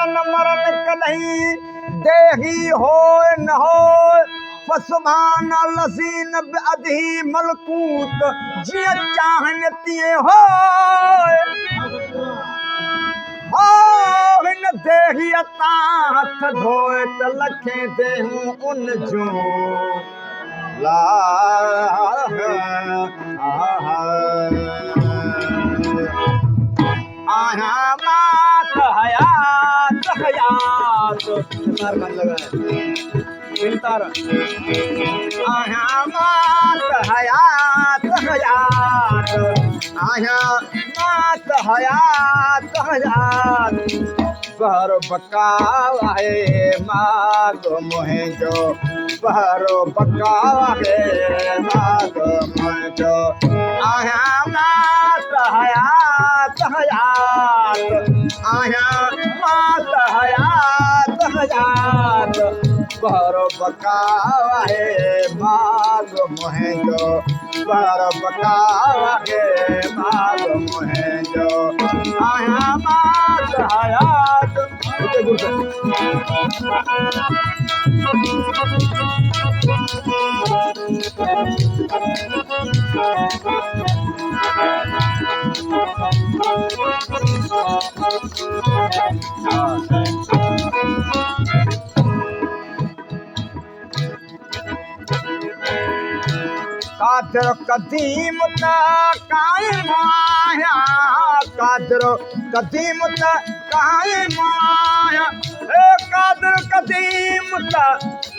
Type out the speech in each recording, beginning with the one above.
तन मरण कॾहिं देही हो न हो फसुभान लसीन अधी मलकूत जिया चाहन तिए हो हिन देही ता हथ धोए त लखे देहूं उन जो ला आहा मात हयात हयात मार मन लगा इंतर आहा मात हयात हयात आहा मात हयात हयात बहरो बकावा है माग मोहे जो बहरो बकावा है माग मोहे जो आहा मात हयात हयात आहा मात हयात हयात बहरो बकावा है माग मोहे जो बहरो बकावा है माग मोहे जो आहा मात हयात कादर कदीम त कायम आया कादर कदीम त कायम आया कादर कदीम त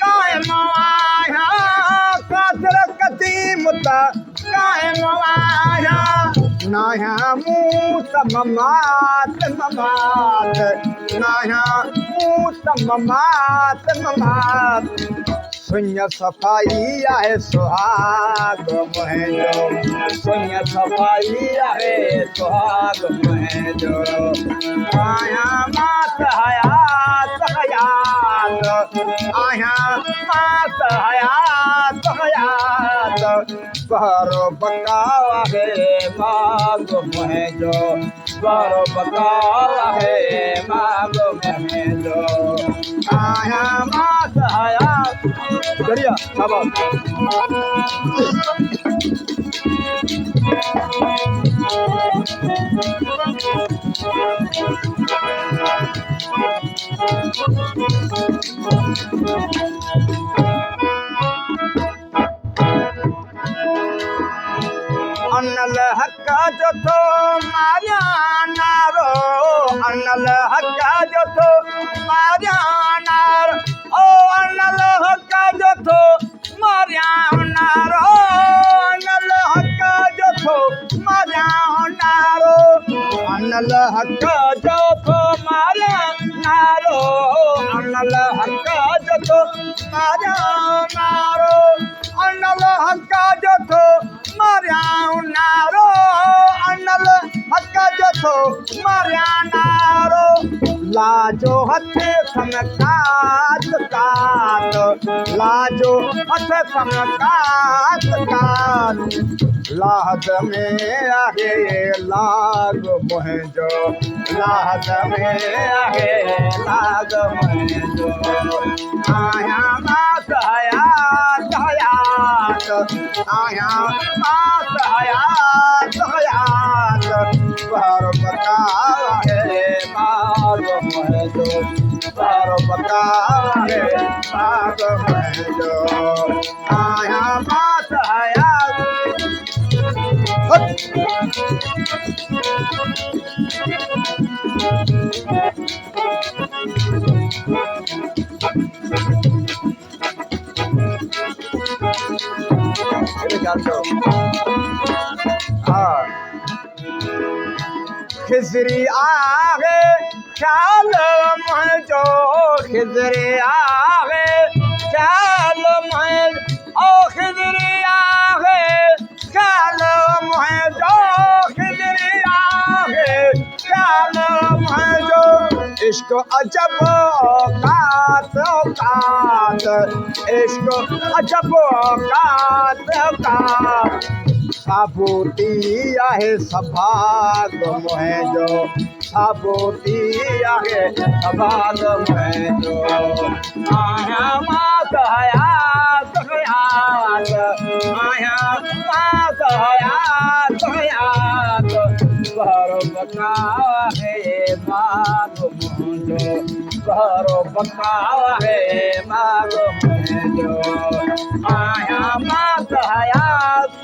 कायम आया कादर कदीम त कायम आया नाया मूत ममात ममात नाया मूत ममात ममात सुन्य सफाई आहे सुहाग मुंहिंजो सुन्य सफाई आहे सुहाग मुंहिंजो आया मात हयात हयात आया मात हयात हयात बहरो बकावा है माग मुंहिंजो बहरो बकावा है माग मुंहिंजो आया मात हयात बढ़िया शाबाश अनल हक जो तो मारिया नारो अनल हक जो तो मारिया नारो ओ अनल हक जो तो मारिया नारो अनल हक जो तो मारिया नारो अनल हक जो तो मारिया नारो अनल हक जो तो मारिया नारो अनल हक जो तो मारिया नारो अनल हक जो तो मारिया नारो लाजो हथ सन कात कात लाजो हथ सन कात कात लाहद में आहे लाग मुंहिंजो लाहद में आहे लाग मुंहिंजो आया मात हयात हयात आया मात हयात हयात बहरो बकावा है माग मुंहिंजो बहरो बकावा है माग मुंहिंजो आया मात हयात खिजरी आगे ख्याल मुंहिंजो खिजरी आगे ख्याल मुंहिंजो ओ खिजरी आगे ख्याल मुंहिंजो खिजरी आगे ख्याल मुंहिंजो इश्क अजब औकात औकात इश्क अजब औकात औकात साबूती आहे सभाग मोहे जो साबूती आहे सभाग मोहे जो आया मात हयात हयात आया मात हयात हयात घरो बकावा है माग मुझो घरो बकावा है माग मुझो आया मात हयात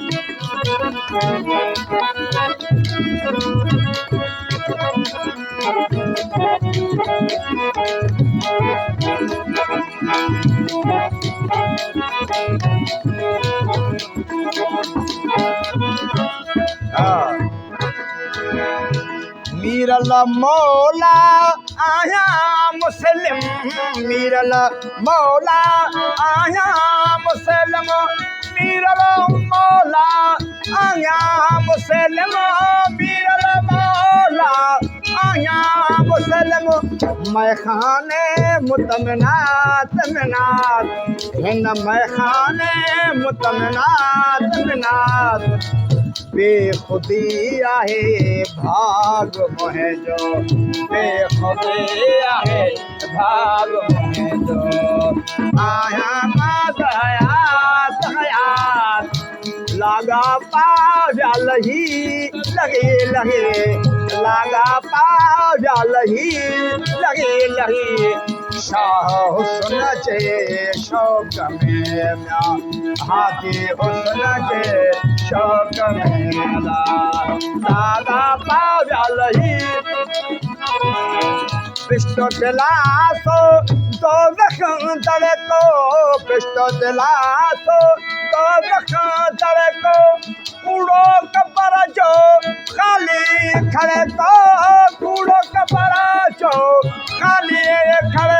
मीरल मौला आया मुस्लिम मीरल मौला आया मुस्लिम मीरल मौला आया मुस्लिम मीरल मौला आया मुस्लिम मैं खाने मुतमनात मिनात हिन मैं खाने मुतमनात मिनात बेखुदी आहे भाग मोहे जो बेखुदी आहे भाग मोहे जो आया मात हयात हयात लागा पाजा लही लगे लगे लागा पाजा लही लगे लगे शाह हुस्न चे शौक में म्या हाथी हुस्न चे शौक में लागा पाजा लही पिष्टो दिलासो तो रखन तड़े को पिष्टो दिलासो तो रखन तड़े को कूड़ो कबर जो खाली खड़े को कूड़ो कबर जो खाली खड़े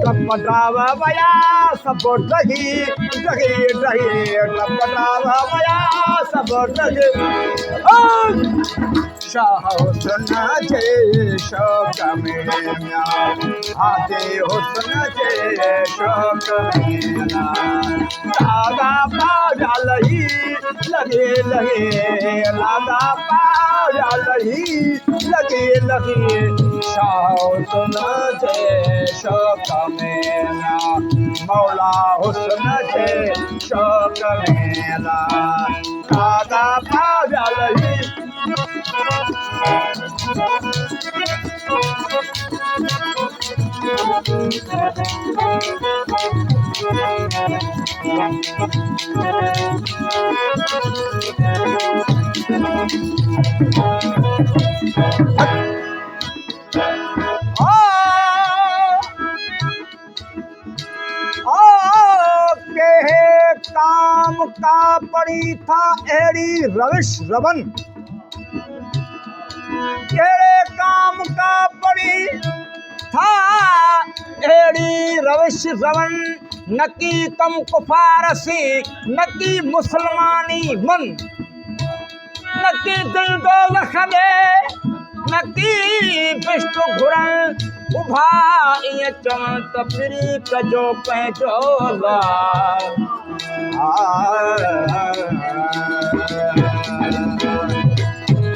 कपड़ावा बया सब रही रही रही कपड़ावा बया सब रही शाह हुस्न चे शौक में म्या हाथी हुस्न चे शौक में लागा पाजा लही लगे लगे लागा पाजा लही लगे लगे शाह हुस्न चे शौक में म्या मौला हुस्न चे शौक में लागा पाजा लही काम का पड़ी था एड़ी रविश रवन केड़े काम का पड़ी था एड़ी रविश रवन नकी कम कुफारसी नकी मुसलमानी मन नकी दिल दो लखदे नकी पिष्ट घुरण उभा इं चवण त फिरी कजो पंहिंजो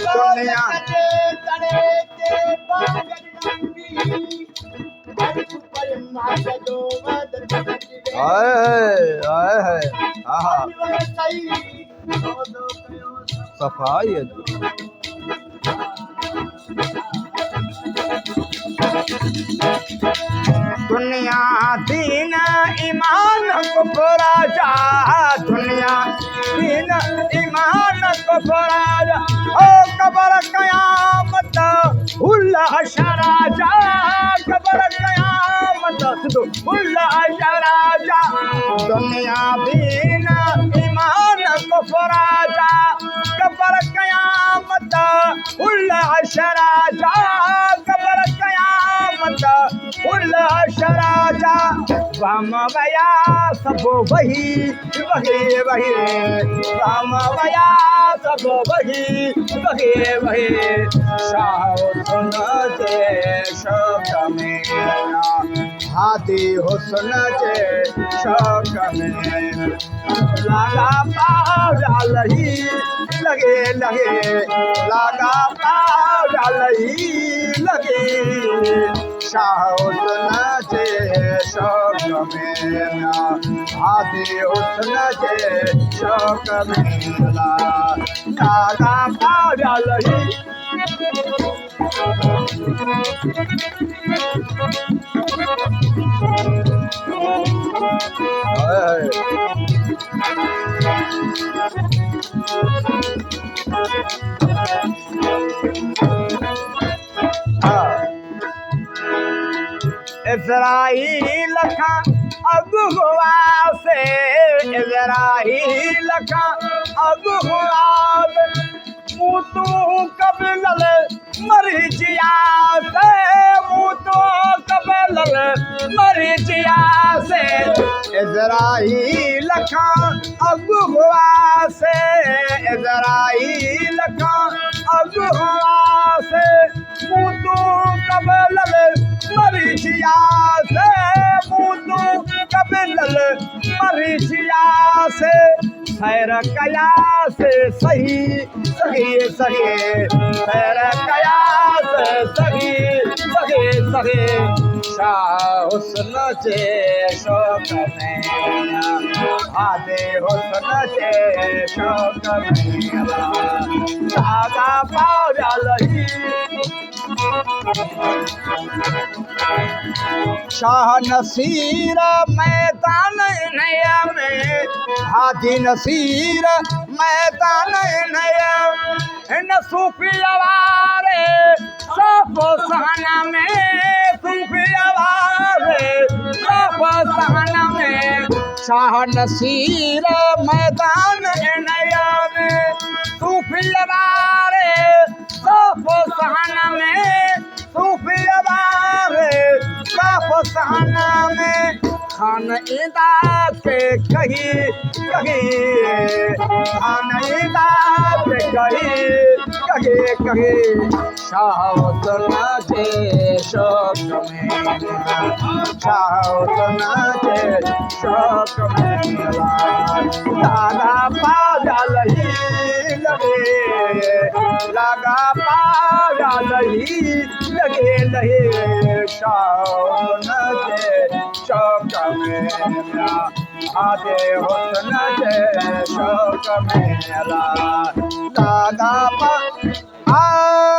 दुनिया सफाई दुनिया दीन ईमान को राजा दुनिया दीन ईमान को राजा ओ कबर कयामत हुल्ला शराजा कबर कयामत हुल्ला शराजा दुनिया दीन ईमान को राजा कबर कयामत हुल्ला शराजा कबर कयामत हुल्ला शराजा राम वया सब वही वही वही राम वया सब वही वही वही शाह सुन जे शब्द में हाथ आदि हुस्न जे शौक में लागा पाया लही लगे लगे लागा पाया लही लगे शाह हुस्न जे शौक में आदि हुस्न जे शौक में लागा पाया लही इज़राइल का अगुआ से इज़राइल का अगुआ मूतू कबलल मरिजिया से मूतू कबलल मरिजिया से इज़राइल का अगुआ से इज़राइल का अगुआ से मूतू कबलल मरिजिया से मूतू कबलल मरिजिया से सैर कया से सही सही सही सैर कया से सही सही सही शाह हुस्न जे शौक में आदे हुस्न जे शौक में लागा पाया लही शाह नसीर मैदान नया में हाथी नसीर मैदान नया न सूफी आवारे सब सहना में सूफी आवारे सब सहना में शाह नसीर मैदान नया में सूफी आवारे सब सहना में सूफी आवारे सब सहना में खान ईदा के कही कही खान ईदा के कही कही कही शाह हुस्न जे शौक में शाह हुस्न जे शौक में लागा पाया लही लगे लागा पाया लही लगे लहे शाह हुस्न जे शौक में आदे हुस्न जे शौक में लागा पा